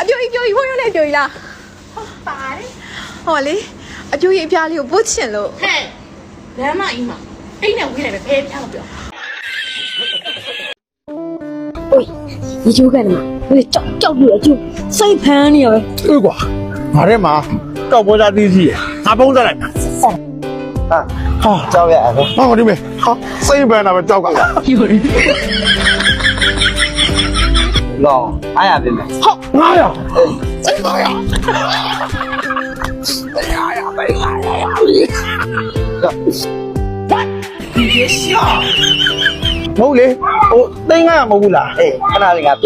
အပြိုကြီးဘုန်းကြီးလည်းပြိုကြီးလားဟုတ်ပါတယ်ဟောလေအပြိုကြီးအပြားလေးကိုပို့ချင်လို့ဟဲ့လမ်းမကြီးမှာအိမ်နဲ့ဝေးတယ်ပဲဘယ်ပြမပြော喂，你就干嘛？我得照顾了，就塞盘你了。对瓜，俺这妈照国家地气，拿包子来嘛。好，招远了。好，我这边好，这一边那边照顾。有人老，俺也别买。好，妈呀！哎妈呀！哎呀呀！哎呀呀呀！你别笑。မဟုတ်လေဟိုသိန်း900မဟုတ်ဘူးလား哎，看那个变。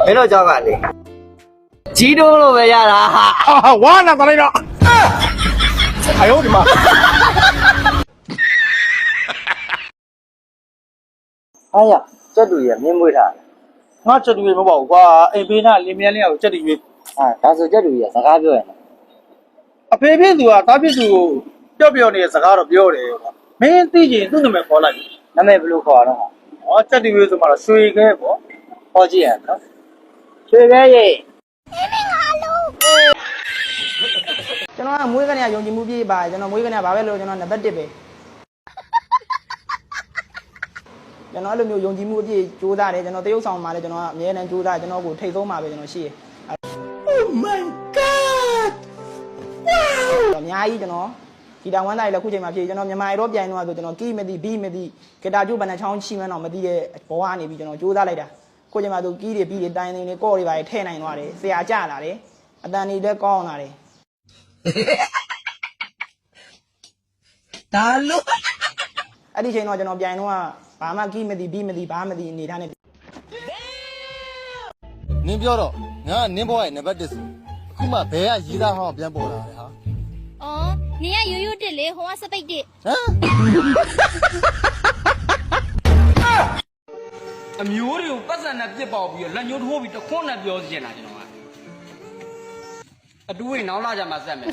没到招远的。激动了呗呀啦！啊完了咋来着哎呦我的妈哎呀，这都也免不上。ငါချက်တွေမပေါ့ကွာအိမ်ဘေးနာလင်းမြန်းလေးကိုချက်တွေရွေး啊，但是这都也是干表演的。အဖေဖြစ်သူကတားဖြစ်သူကိုပြောနေတဲ့စကားတော့ပြောတယ်ကွာမင်းသိချင်သူ့နာမည်ခေါ်လိုက်那么不如考了哈。ဟောချက်တွေရွေးဆိုမှတော့ရွှေခဲပေါ့ဟောကြည့်ရနော်随便耶。ကျွန်တော်ကမွေးကနေယုံကြည်မှုပြည့်ပါကျွန်တော်မွေးကနေဘာပဲလို့ကျွန်တော်နံပါတ်1ပဲကျွန်တော်အဲ့လိုမျိုးယုံကြည်မှုအပြည့်ကြိုးစားတယ်ကျွန်တော်တရုပ်ဆောင်မှာလည်းကျွန်တော်ကအမြဲတမ်းကြိုးစားကျွန်တော်ကိုထိတ်ဆုံးမှာပဲကျွန်တော်ရှိတယ် Oh my god အများကြီးကျွန်တော်ဂီတာဝမ်းသားတွေလည်းခုချိန်မှာဖြည့်ကျွန်တော်မြန်မာရိုးပြိုင်တော့ဆိုကျွန်တော်ကီးမသိဘီမသိဂီတာကျိုးဘဏ္ဍချောင်းချီမန်းတော့မသိတဲ့ဘောကနေပြီးကျွန်တော်ကြိုးစားလိုက်တာခုချိန်မှာသူကီးတွေဘီတွေတိုင်းတွေကော့တွေပါထည့်နိုင်သွားတယ်ဆရာကြလာတယ်အတန်တွေလည်းကောင်းလာတယ်ဒါလို့အဲ့ဒီချိန်တော့ကျွန်တော်ပြိုင်တော့ဘာမှကီးမသိဘီမသိဘာမသိအနေထားနဲ့နင်းပြောတော့ငါကနင်းဘွားရဲ့နံပါတ်1ဆိုအခုမှဘယ်ကရေးသားဟောင်းပြန်ပေါ်လာတယ်ဟာအော်နင်ကရိုးရိုးတစ်လေဟိုကစပိတ်တစ်ဟမ်အမျိုးတွေကိုပတ်စံနဲ့ပြစ်ပေါက်ပြီးတော့လက်ညှိုးထိုးပြီးတခွန်းနဲ့ပြောစီချင်တာကျွန်တော်ကအတူဝင်နောက်လာကြမှာစက်မယ်